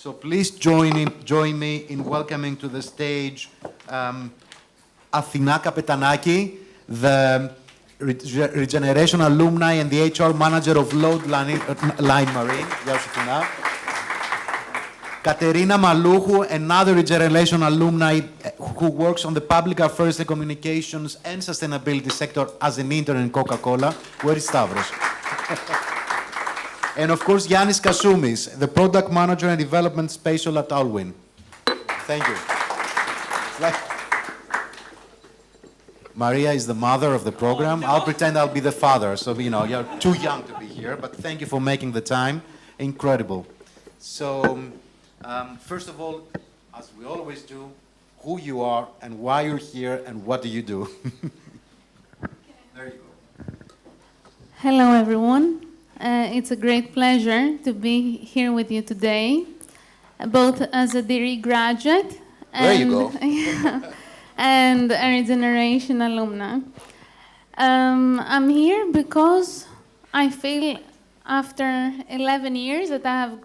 So please join me in welcoming to the stage ATHINA26, the Regeneration alumni and the HR manager of Load Line Marine. Γεια σου, Αθηνά. Katerina Malouchou, another Regeneration alumni who works on the public affairs and communications and sustainability sector as an intern in Coca-Cola. Where is Stavros? And of course, Yannis Kasoumis, the product manager and development special at Alwyn. Thank you. Maria is the mother of the program. Oh, no. I'll pretend I'll be the father. So, you know, you're too young to be here, but thank you for making the time. Incredible. So, first of all, as we always do, who you are and why you're here and what do you do? There you go. Hello, everyone. It's a great pleasure to be here with you today, both as a degree graduate and a Regeneration alumna. I'm here because I feel after 11 years that I have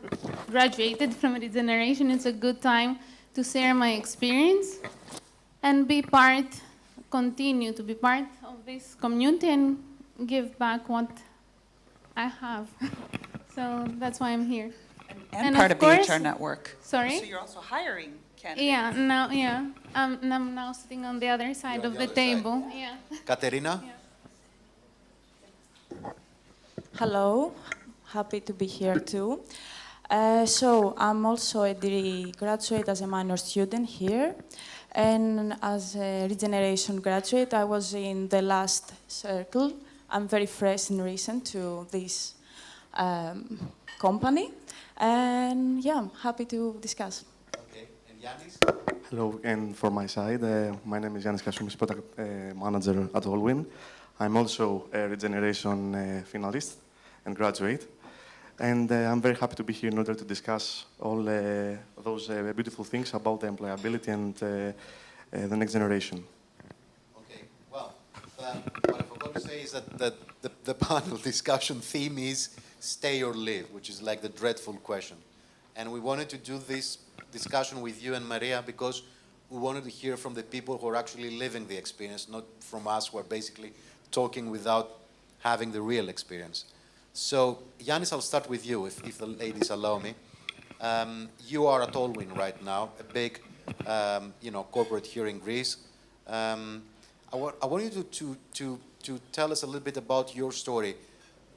graduated from Regeneration, it's a good time to share my experience and continue to be part of this community and give back what I have. So that's why I'm here. And part of the HR network. Sorry? So you're also hiring candidates. I'm now sitting on the other side of the table. Yeah. Katerina? Yeah. Hello, happy to be here too. So I'm also a degree graduate as a minor student here. And as a Regeneration graduate, I was in the last circle. I'm very fresh and recent to this company. And yeah, I'm happy to discuss. Okay, and Yannis? Hello, and from my side, my name is Yannis Kasoumis, product manager at Alwyn. I'm also a Regeneration finalist and graduate. And I'm very happy to be here in order to discuss all those beautiful things about the employability and the next generation. Okay, well, what I forgot to say is that the panel discussion theme is stay or live, which is like the dreadful question. And we wanted to do this discussion with you and Maria because we wanted to hear from the people who are actually living the experience, not from us who are basically talking without having the real experience. So, Yannis, I'll start with you, if the ladies allow me. You are at Alwyn right now, a big, corporate here in Greece. I want you to tell us a little bit about your story.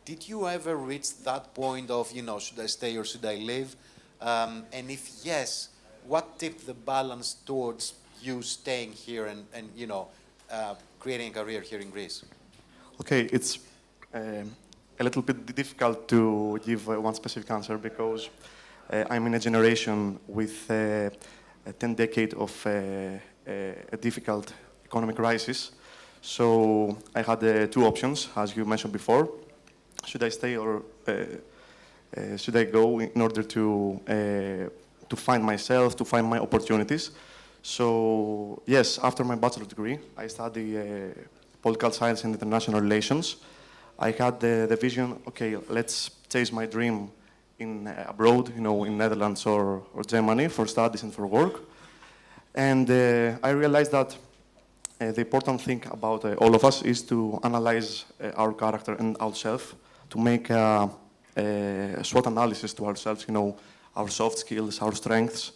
Did you ever reach that point of, should I stay or should I leave? And if yes, what tipped the balance towards you staying here and creating a career here in Greece? Okay, it's a little bit difficult to give one specific answer because I'm in a generation with a 10 decade of a difficult economic crisis. So I had two options, as you mentioned before. Should I stay or should I go in order to find myself, to find my opportunities? So yes, after my bachelor's degree, I studied political science and international relations. I had the vision, okay, let's chase my dream abroad, in Netherlands or Germany for studies and for work. And I realized that the important thing about all of us is to analyze our character and ourselves, to make a SWOT analysis to ourselves, our soft skills, our strengths.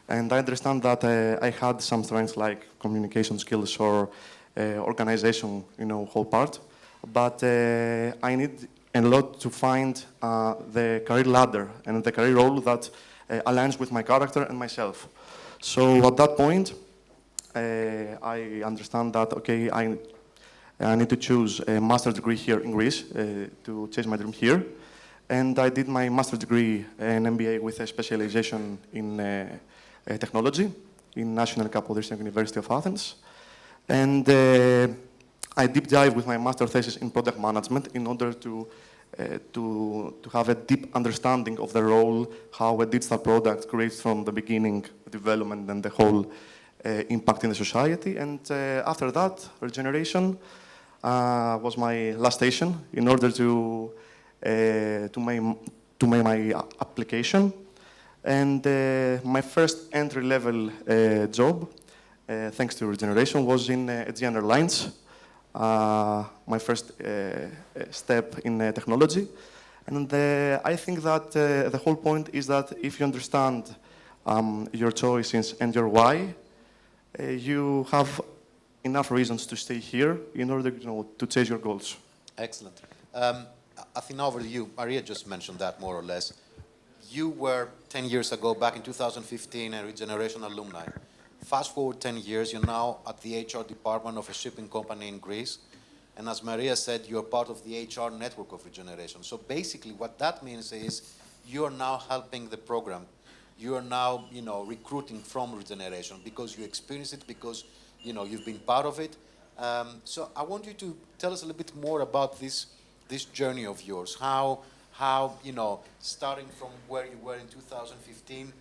And I understand that I had some strengths like communication skills or organization, whole part. But I need a lot to find the career ladder and the career role that aligns with my character and myself. So at that point, I understand that, okay, I need to choose a master's degree here in Greece to chase my dream here. And I did my master's degree, an MBA with a specialization in technology in National Kapodistria University of Athens. And I deep dive with my master thesis in product management in order to have a deep understanding of the role, how a digital product creates from the beginning, development, and the whole impact in the society. And after that, Regeneration was my last station in order to make my application. And my first entry-level job, thanks to regeneration, was in Aegean Airlines. My first step in technology. And I think that the whole point is that if you understand your choices and your why, you have enough reasons to stay here in order to chase your goals. Excellent. Athina, over to you. Maria just mentioned that more or less. You were 10 years ago, back in 2015, a Regeneration alumni. Fast forward 10 years, you're now at the HR department of a shipping company in Greece. And as Maria said, you're part of the HR network of Regeneration. So basically what that means is you're now helping the program. You are now, recruiting from Regeneration because you experience it, because, you've been part of it. So I want you to tell us a little bit more about this journey of yours. How, starting from where you were in 2015,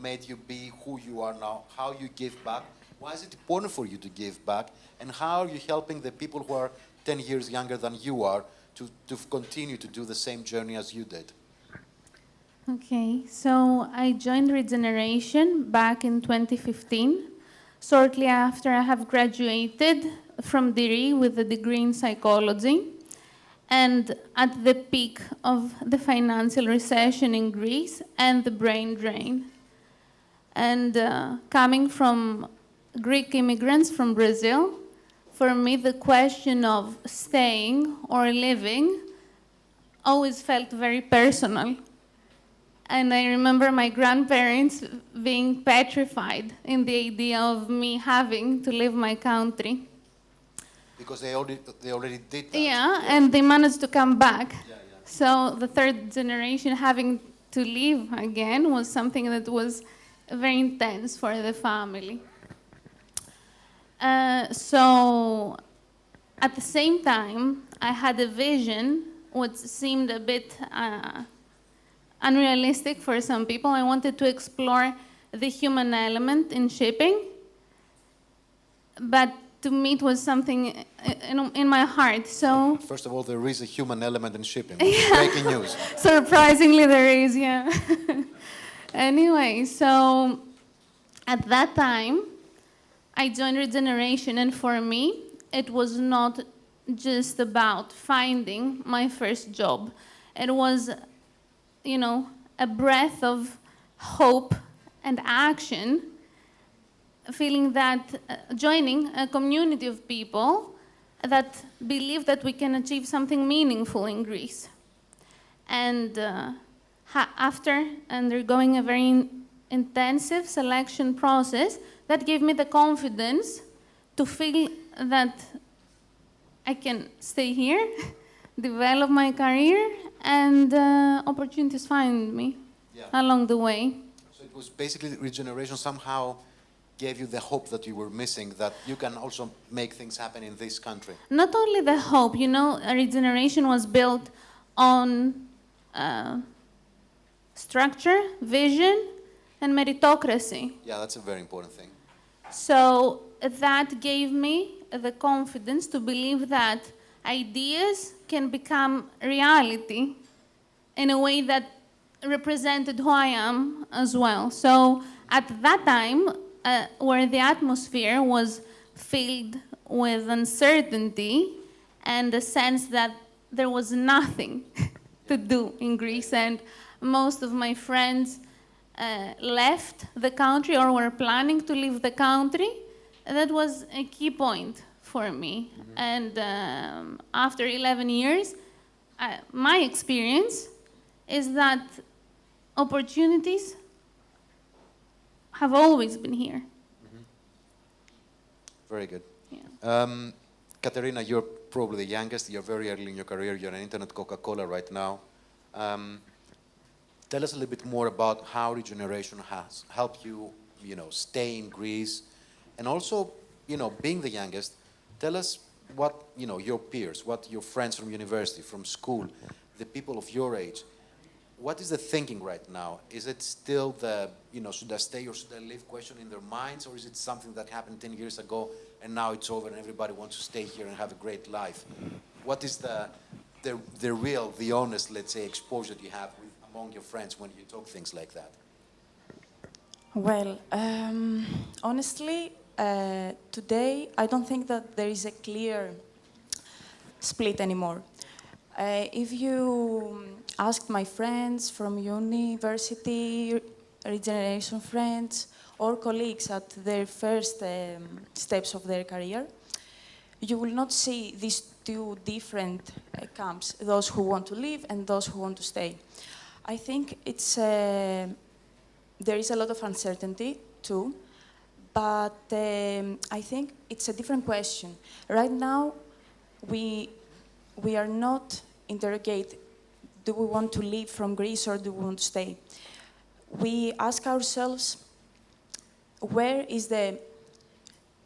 made you be who you are now, how you give back. Why is it important for you to give back? And how are you helping the people who are 10 years younger than you are to continue to do the same journey as you did? Okay, so I joined Regeneration back in 2015, shortly after I have graduated from THI with a degree in psychology, and at the peak of the financial recession in Greece and the brain drain. And coming from Greek immigrants from Brazil, for me the question of staying or leaving always felt very personal. And I remember my grandparents being petrified in the idea of me having to leave my country. Because they already did that. Yeah, and they managed to come back. Yeah. So the third generation having to leave again was something that was very intense for the family. So at the same time, I had a vision which seemed a bit unrealistic for some people. I wanted to explore the human element in shipping, but to me it was something in my heart. So first of all, there is a human element in shipping. Breaking news. Surprisingly, there is, yeah. Anyway, so at that time, I joined Regeneration, and for me, it was not just about finding my first job. It was, a breath of hope and action, feeling that joining a community of people that believe that we can achieve something meaningful in Greece. And after undergoing a very intensive selection process, that gave me the confidence to feel that I can stay here, develop my career, and opportunities find me along the way. So it was basically Regeneration somehow gave you the hope that you were missing, that you can also make things happen in this country. Not only the hope, Regeneration was built on structure, vision, and meritocracy. Yeah, that's a very important thing. So that gave me the confidence to believe that ideas can become reality in a way that represented who I am as well. So at that time, where the atmosphere was filled with uncertainty and a sense that there was nothing to do in Greece, and most of my friends left the country or were planning to leave the country, that was a key point for me. Mm-hmm. And after 11 years, my experience is that opportunities have always been here. Mm-hmm. Very good. Yeah. Katerina, you're probably the youngest. You're very early in your career. You're an Internet Coca-Cola right now. Tell us a little bit more about how Regeneration has helped you, stay in Greece. And also, being the youngest, tell us what, your peers, what your friends from university, from school, the people of your age, what is the thinking right now? Is it still the, should I stay or should I leave question in their minds? Or is it something that happened 10 years ago and now it's over and everybody wants to stay here and have a great life? What is the real, the honest, let's say, exposure you have among your friends when you talk things like that? Well, honestly, today I don't think that there is a clear split anymore. If you asked my friends from university, regeneration friends, or colleagues at their first steps of their career, you will not see these two different camps, those who want to leave and those who want to stay. I think there is a lot of uncertainty too, but I think it's a different question. Right now, we are not interrogate, do we want to leave from Greece or do we want to stay? We ask ourselves, where is the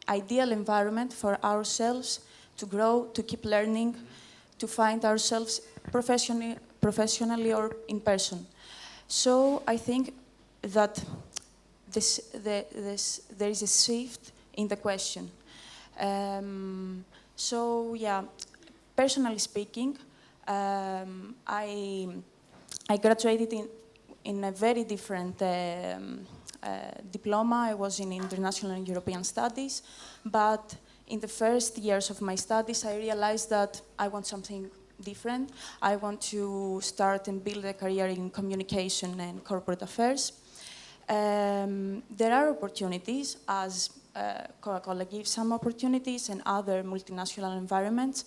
ideal environment for ourselves to grow, to keep learning, to find ourselves professionally or in person. So I think that there is a shift in the question. So yeah, personally speaking, I graduated in a very different diploma. I was in International and European Studies, but in the first years of my studies, I realized that I want something different. I want to start and build a career in communication and corporate affairs. There are opportunities, as Coca-Cola gives some opportunities and other multinational environments.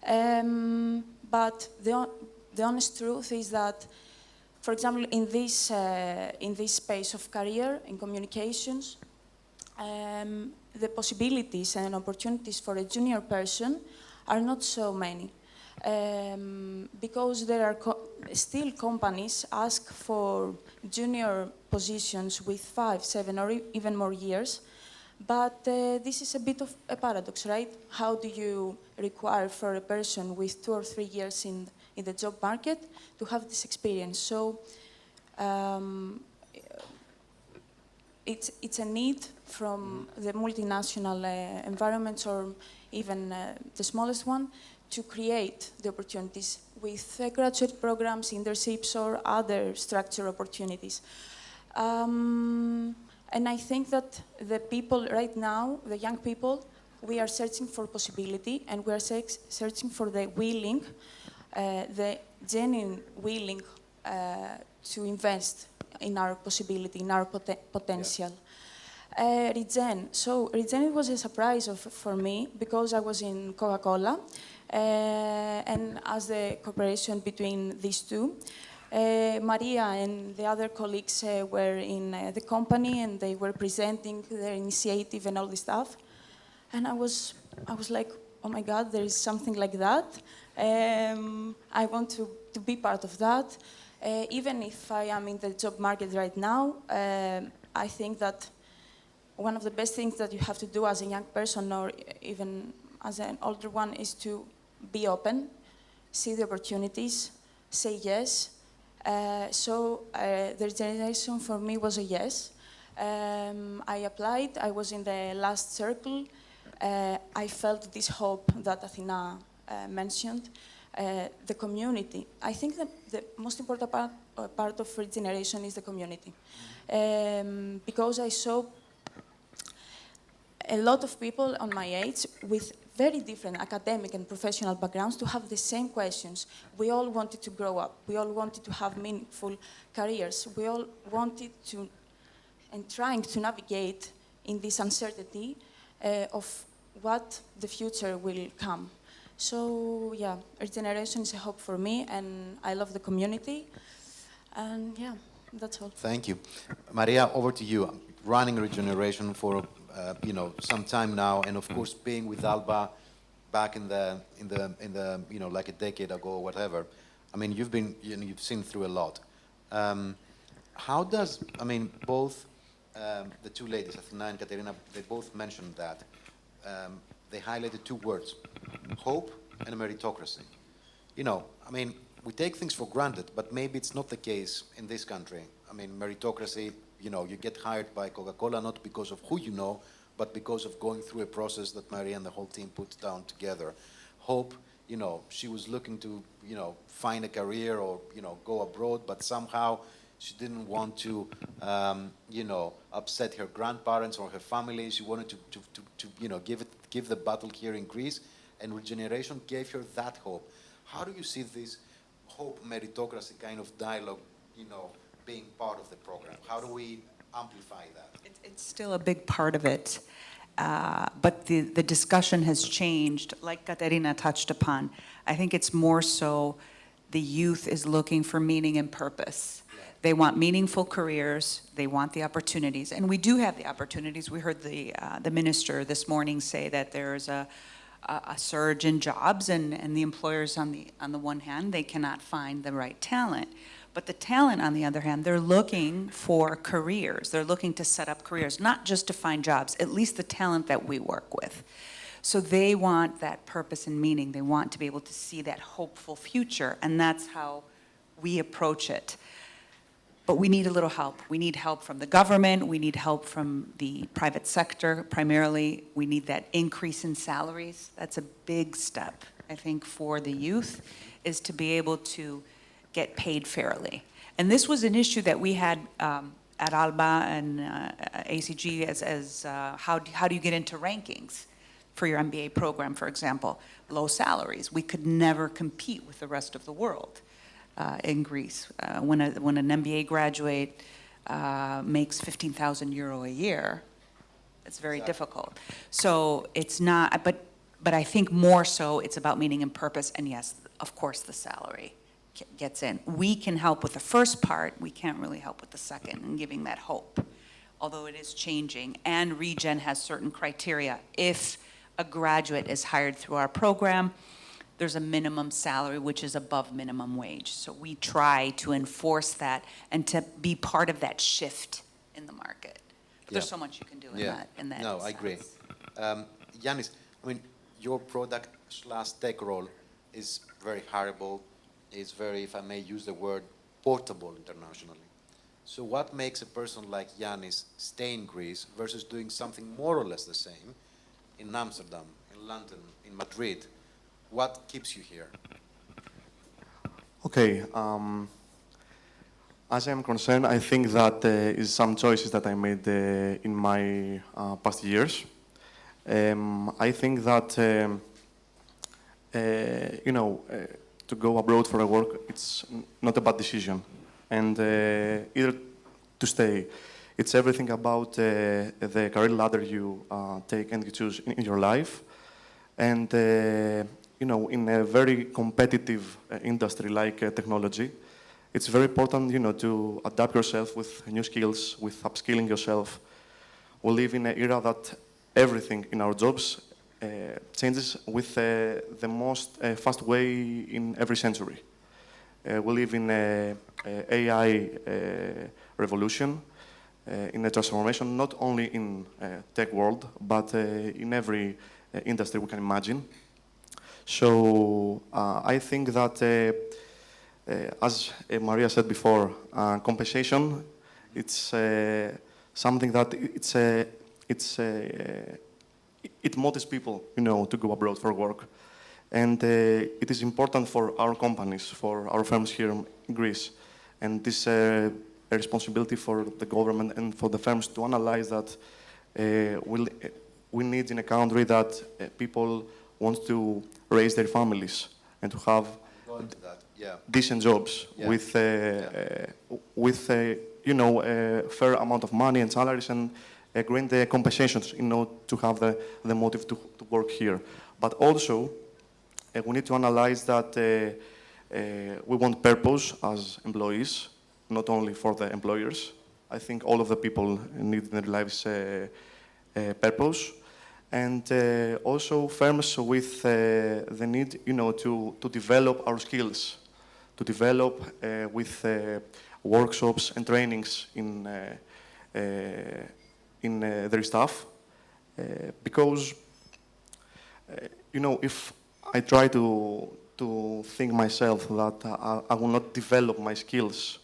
But the honest truth is that, for example, in this space of career, in communications, the possibilities and opportunities for a junior person are not so many. Because there are still companies ask for junior positions with 5, 7, or even more years. But this is a bit of a paradox, right? How do you require for a person with 2 or 3 years in the job market to have this experience? So it's a need from the multinational environments or even the smallest one to create the opportunities with graduate programs, internships, or other structure opportunities. And I think that the people right now, the young people, we are searching for possibility, and we are searching for the willing, the genuine willing to invest in our possibility, in our potential. Regen. So Regen, it was a surprise for me because I was in Coca-Cola, and as the cooperation between these two, Maria and the other colleagues were in the company, and they were presenting their initiative and all this stuff. And I was like, oh my God, there is something like that. I want to be part of that. Even if I am in the job market right now, I think that one of the best things that you have to do as a young person or even as an older one is to be open, see the opportunities, say yes. So the generation for me was a yes. I applied, I was in the last circle. I felt this hope that Athina mentioned. The community. I think that the most important part of regeneration is the community. Because I saw a lot of people on my age with very different academic and professional backgrounds to have the same questions. We all wanted to grow up. We all wanted to have meaningful careers. We all wanted to, and trying to navigate in this uncertainty of what the future will come. So yeah, regeneration is a hope for me, and I love the community. And yeah, that's all. Thank you. Maria, over to you. Running regeneration for some time now, and of course being with Alba back in the like a decade ago or whatever. I mean, you've seen through a lot. How does, both the two ladies, Athina and Katerina, they both mentioned that. They highlighted two words, hope and meritocracy. We take things for granted, but maybe it's not the case in this country. Meritocracy, you get hired by Coca-Cola not because of who you know, but because of going through a process that Maria and the whole team put down together. Hope, she was looking to, find a career or, go abroad, but somehow She didn't want to, you know, upset her grandparents or her family. She wanted to you know, give the battle here in Greece, and Regeneration gave her that hope. How do you see this hope meritocracy kind of dialogue, you know, being part of the program? How do we amplify that? It's still a big part of it, but the discussion has changed, like Katerina touched upon. I think it's more so the youth is looking for meaning and purpose. Yeah. They want meaningful careers, they want the opportunities, and we do have the opportunities. We heard the minister this morning say that there's a surge in jobs, and the employers on the one hand, they cannot find the right talent. But the talent, on the other hand, they're looking for careers. They're looking to set up careers, not just to find jobs, at least the talent that we work with. So they want that purpose and meaning. They want to be able to see that hopeful future, and that's how we approach it. But we need a little help. We need help from the government. We need help from the private sector, primarily. We need that increase in salaries. That's a big step, I think, for the youth, is to be able to get paid fairly. And this was an issue that we had at ALBA and ACG as how do you get into rankings for your MBA program, for example? Low salaries. We could never compete with the rest of the world in Greece. When an MBA graduate makes 15,000 euro a year, it's very difficult. So it's not, but I think more so it's about meaning and purpose, and yes, of course, the salary gets in. We can help with the first part, we can't really help with the second and giving that hope, although it is changing. And Regen has certain criteria. If a graduate is hired through our program, there's a minimum salary which is above minimum wage. So we try to enforce that and to be part of that shift in the market. But there's so much you can do in that. No, I agree. Yannis, I mean, your product/tech role is very hireable. It's very, if I may use the word, portable internationally. So what makes a person like Yannis stay in Greece versus doing something more or less the same in Amsterdam, in London, in Madrid? What keeps you here? Okay. As I'm concerned, I think that is some choices that I made in my past years. I think that, you know, to go abroad for a work, it's not a bad decision. And either to stay, it's everything about the career ladder you take and you choose in your life. And, you know, in a very competitive industry like technology, it's very important, you know, to adapt yourself with new skills, with upskilling yourself. We live in an era that everything in our jobs changes with the most fast way in every century. We live in an AI revolution, in a transformation, not only in tech world, but in every industry we can imagine. So I think that, as Maria said before, compensation, it's something that it motivates people, you know, to go abroad for work. And it is important for our companies, for our firms here in Greece. And this a responsibility for the government and for the firms to analyze that we need in a country that people want to raise their families and to have decent jobs with you know, a fair amount of money and salaries and grant the compensations, you know, to have the motive to work here. But also, we need to analyze that we want purpose as employees, not only for the employers. I think all of the people need in their lives purpose. And also firms with the need, you know, to develop our skills, to develop with workshops and trainings in their staff, because you know, if I try to think myself that I will not develop my skills,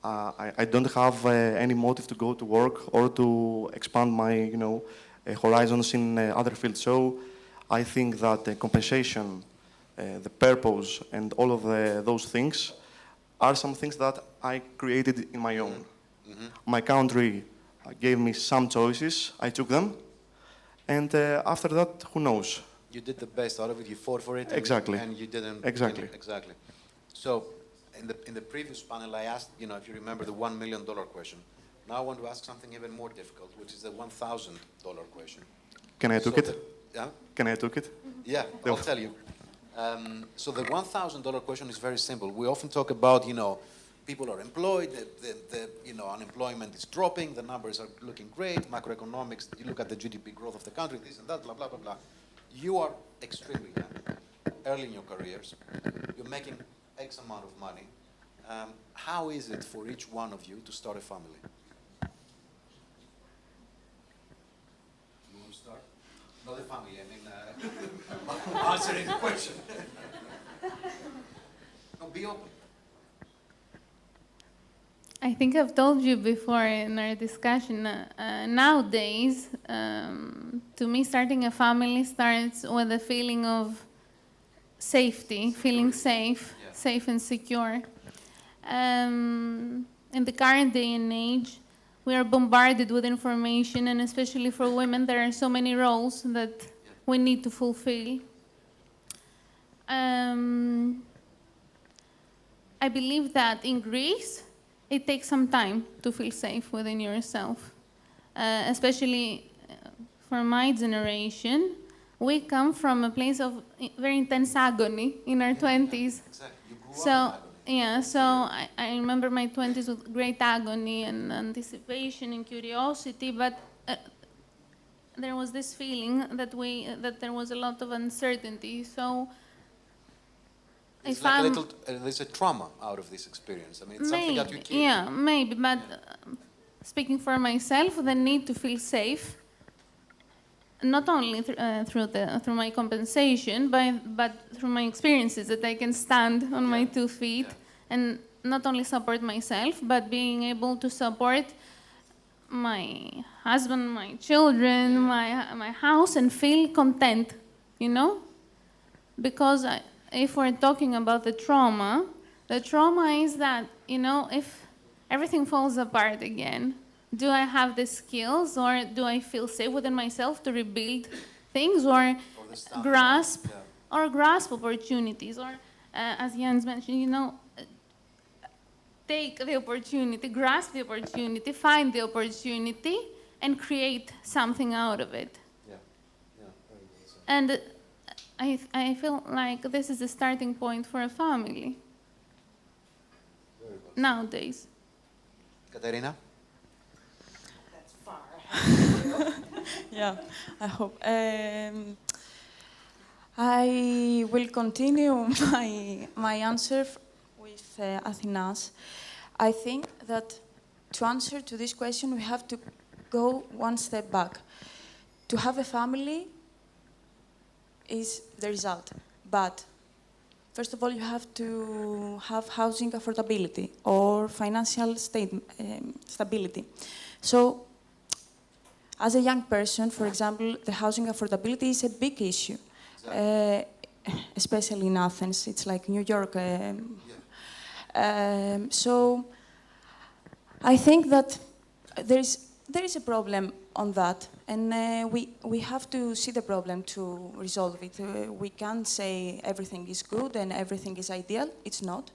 I don't have any motive to go to work or to expand my, you know, horizons in other fields. So I think that the compensation, the purpose, and all of those things are some things that I created in my own. My country gave me some choices, I took them, and after that, who knows? You did the best out of it. You fought for it. Exactly. And you didn't. Exactly. Exactly. So, in the previous panel, I asked, if you remember the $1 million question. Now I want to ask something even more difficult, which is the $1,000 question. Can I take it? Yeah. Can I take it? Yeah, I'll tell you. So the $1,000 question is very simple. We often talk about, people are employed, the unemployment is dropping, the numbers are looking great, macroeconomics, you look at the GDP growth of the country, this and that, blah, blah, blah, blah. You are extremely young, early in your careers, you're making X amount of money. How is it for each one of you to start a family? You want to start? Not a family, I mean, answering the question. No, be open. I think I've told you before in our discussion, nowadays, to me, starting a family starts with a feeling of safety, feeling safe, safe and secure. In the current day and age, we are bombarded with information, and especially for women, there are so many roles that we need to fulfill. I believe that in Greece, it takes some time to feel safe within yourself. Especially for my generation, we come from a place of very intense agony in our 20s. Exactly. You grew up in So, agony. yeah, so I remember my 20s with great agony and anticipation and curiosity, but there was this feeling that there was a lot of uncertainty. So It's if like I'm, a little, there's a trauma out of this experience. I mean, it's something that you keep. yeah, maybe, but speaking for myself, the need to feel safe, not only through my compensation, but through my experiences, that I can stand on my 2 feet and not only support myself, but being able to support my husband, my children, my house, and feel content, Because if we're talking about the trauma is that, if everything falls apart again, do I have the skills, or do I feel safe within myself to rebuild things, or grasp opportunities, or as Jens mentioned, take the opportunity, grasp the opportunity, find the opportunity, and create something out of it. Yeah, very well said. And I feel like this is the starting point for a family Very well. nowadays. Katerina? That's far. Yeah, I hope. I will continue my answer with Athina's. I think that to answer to this question, we have to go one step back. To have a family is the result, but first of all, you have to have housing affordability or financial stability. So, as a young person, for example, the housing affordability is a big issue, especially in Athens. It's like New York. So, I think that there is a problem on that, and we have to see the problem to resolve it. We can't say everything is good and everything is ideal. It's not.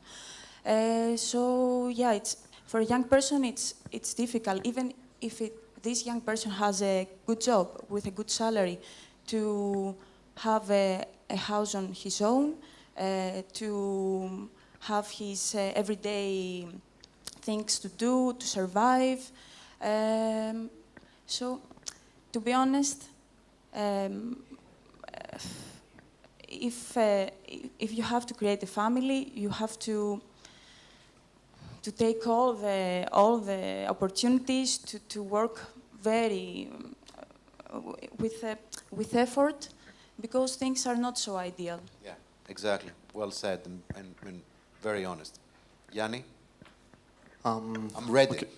So yeah, it's for a young person. It's difficult, even if this young person has a good job with a good salary, to have a house on his own, to have his everyday things to do, to survive. So, to be honest, if you have to create a family, you have to take all the opportunities to work very with effort, because things are not so ideal. Yeah, exactly. Well said and very honest. Yanni? I'm ready. Okay.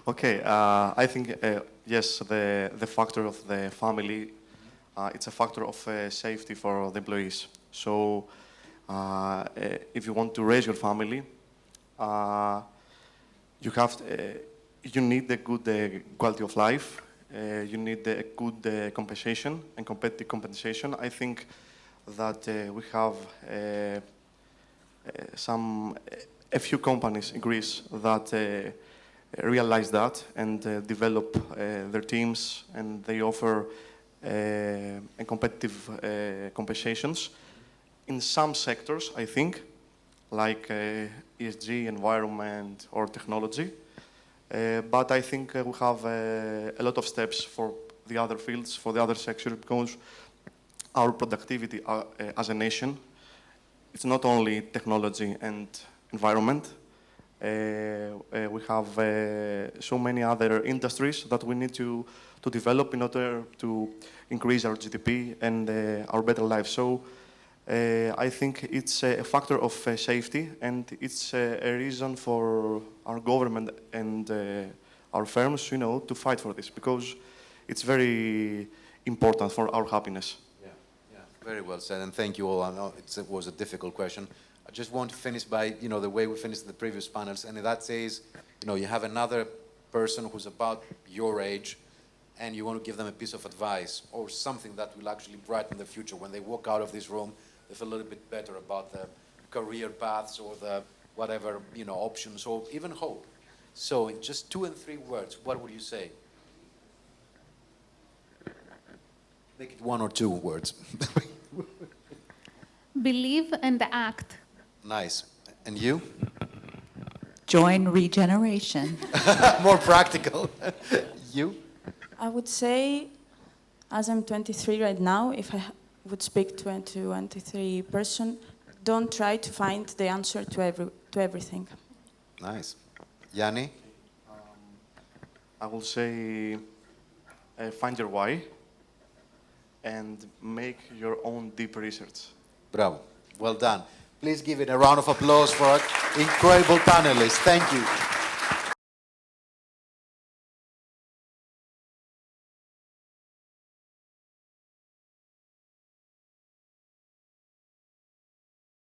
Okay, I think, yes, the factor of the family, it's a factor of safety for the employees. So if you want to raise your family, you need a good quality of life. You need a good compensation and competitive compensation. I think that we have a few companies in Greece that realize that and develop their teams, and they offer a competitive compensations. In some sectors, I think, like ESG, environment, or technology. But I think we have a lot of steps for the other fields, for the other sectors, because our productivity as a nation, it's not only technology and environment. We have so many other industries that we need to develop in order to increase our GDP and our better life. So I think it's a factor of safety, and it's a reason for our government and our firms, to fight for this, because it's very important for our happiness. Yeah, very well said, and thank you all. I know it was a difficult question. I just want to finish by, the way we finished the previous panels, and that says, you have another person who's about your age, and you want to give them a piece of advice or something that will actually brighten the future. When they walk out of this room, they feel a little bit better about the career paths or the whatever, options or even hope. So in just 2 and 3 words, what would you say? Make it 1 or 2 words. Believe and act. Nice. And you? Join Regeneration. More practical. You? I would say, as I'm 23 right now, if I would speak to a 23 person, don't try to find the answer to everything. Nice. Yanni? I will say, find your why and make your own deep research. Bravo. Well done. Please give it a round of applause for our incredible panelists. Thank you.